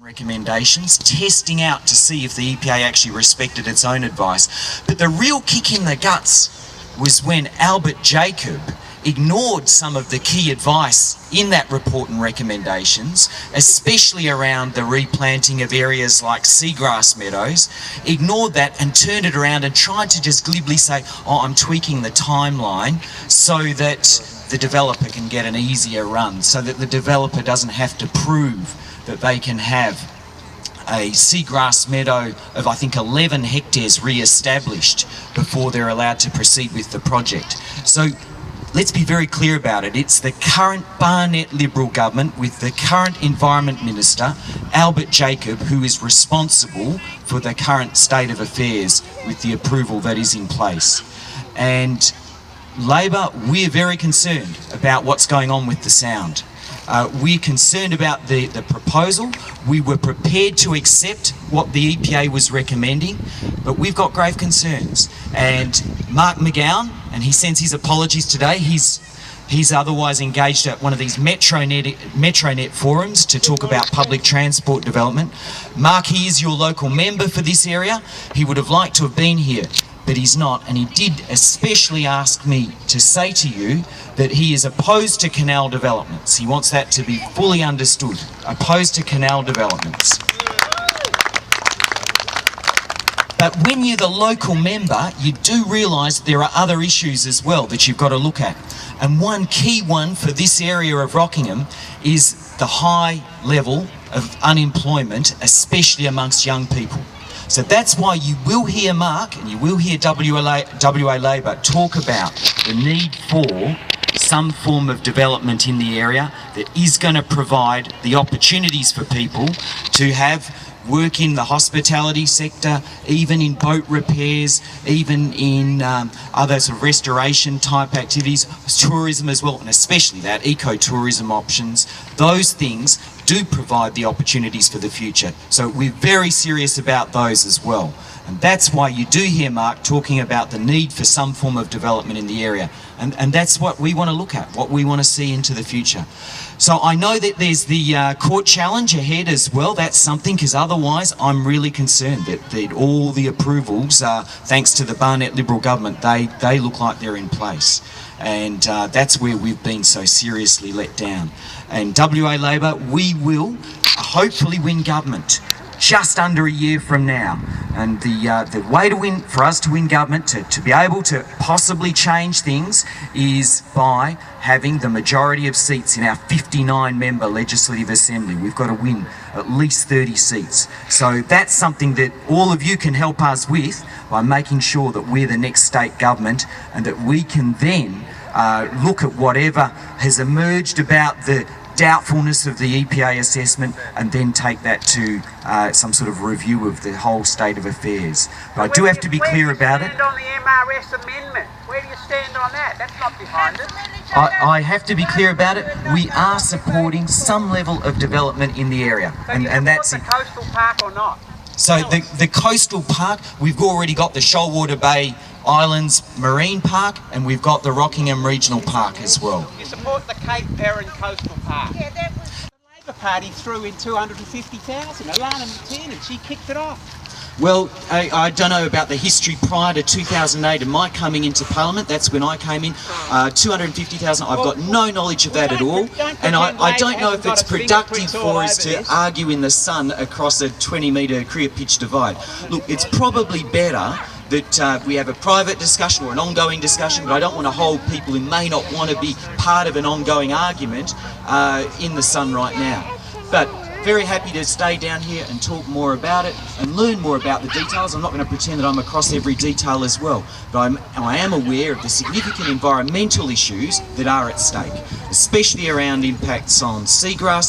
recommendations, testing out to see if the EPA actually respected its own advice. But the real kick in the guts was when Albert Jacob ignored some of the key advice in that report and recommendations, especially around the replanting of areas like seagrass meadows, ignored that and turned it around and tried to just glibly say, oh, I'm tweaking the timeline so that the developer can get an easier run, so that the developer doesn't have to prove that they can have a seagrass meadow of, I think, 11 hectares re-established before they're allowed to proceed with the project. So let's be very clear about it. It's the current Barnett Liberal government with the current Environment Minister, Albert Jacob, who is responsible for the current state of affairs with the approval that is in place. And Labor, we're very concerned about what's going on with the Sound. We're concerned about the proposal. We were prepared to accept what the EPA was recommending, but we've got grave concerns. And Mark McGowan, and he sends his apologies today, he's otherwise engaged at one of these Metronet forums to talk about public transport development. Mark, he is your local member for this area. He would have liked to have been here, but he's not, and he did especially ask me to say to you that he is opposed to canal developments. He wants that to be fully understood, opposed to canal developments. But when you're the local member, you do realise there are other issues as well that you've got to look at. And one key one for this area of Rockingham is the high level of unemployment, especially amongst young people. So that's why you will hear Mark and you will hear WA Labor talk about the need for some form of development in the area that is going to provide the opportunities for people to have work in the hospitality sector, even in boat repairs, even in other sort of restoration type activities, tourism as well, and especially that ecotourism options. Those things do provide the opportunities for the future. So we're very serious about those as well. And that's why you do hear Mark talking about the need for some form of development in the area. And that's what we want to look at, what we want to see into the future. So I know that there's the court challenge ahead as well. That's something, because otherwise I'm really concerned that all the approvals, thanks to the Barnett Liberal government, they look like they're in place. And that's where we've been so seriously let down. And WA Labor, we will hopefully win government just under a year from now. And the way to win, for us to win government, to be able to possibly change things, is by having the majority of seats in our 59-member Legislative Assembly. We've got to win at least 30 seats. So that's something that all of you can help us with by making sure that we're the next state government, and that we can then look at whatever has emerged about the doubtfulness of the EPA assessment, and then take that to some sort of review of the whole state of affairs. But I do have to be clear about it. On the MRS amendment, where do you stand on that? That's not behind it. I have to be clear about it. We are supporting some level of development in the area, and that's the coastal park or not? So the coastal park, we've already got the Shoalwater Bay Islands Marine Park, and we've got the Rockingham Regional Park as well. You support the Cape Peron Coastal Park? Yeah, that was... The Labor Party threw in 250,000, Alana McTiernan, and she kicked it off. Well, I don't know about the history prior to 2008 and my coming into Parliament. That's when I came in. 250,000, I've got no knowledge of that at all. And I don't know if it's productive for us to argue in the sun across a 20-metre clear pitch divide. Look, it's probably better that we have a private discussion or an ongoing discussion, but I don't want to hold people who may not want to be part of an ongoing argument in the sun right now. But very happy to stay down here and talk more about it and learn more about the details. I'm not going to pretend that I'm across every detail as well, but I am aware of the significant environmental issues that are at stake, especially around impacts on seagrass,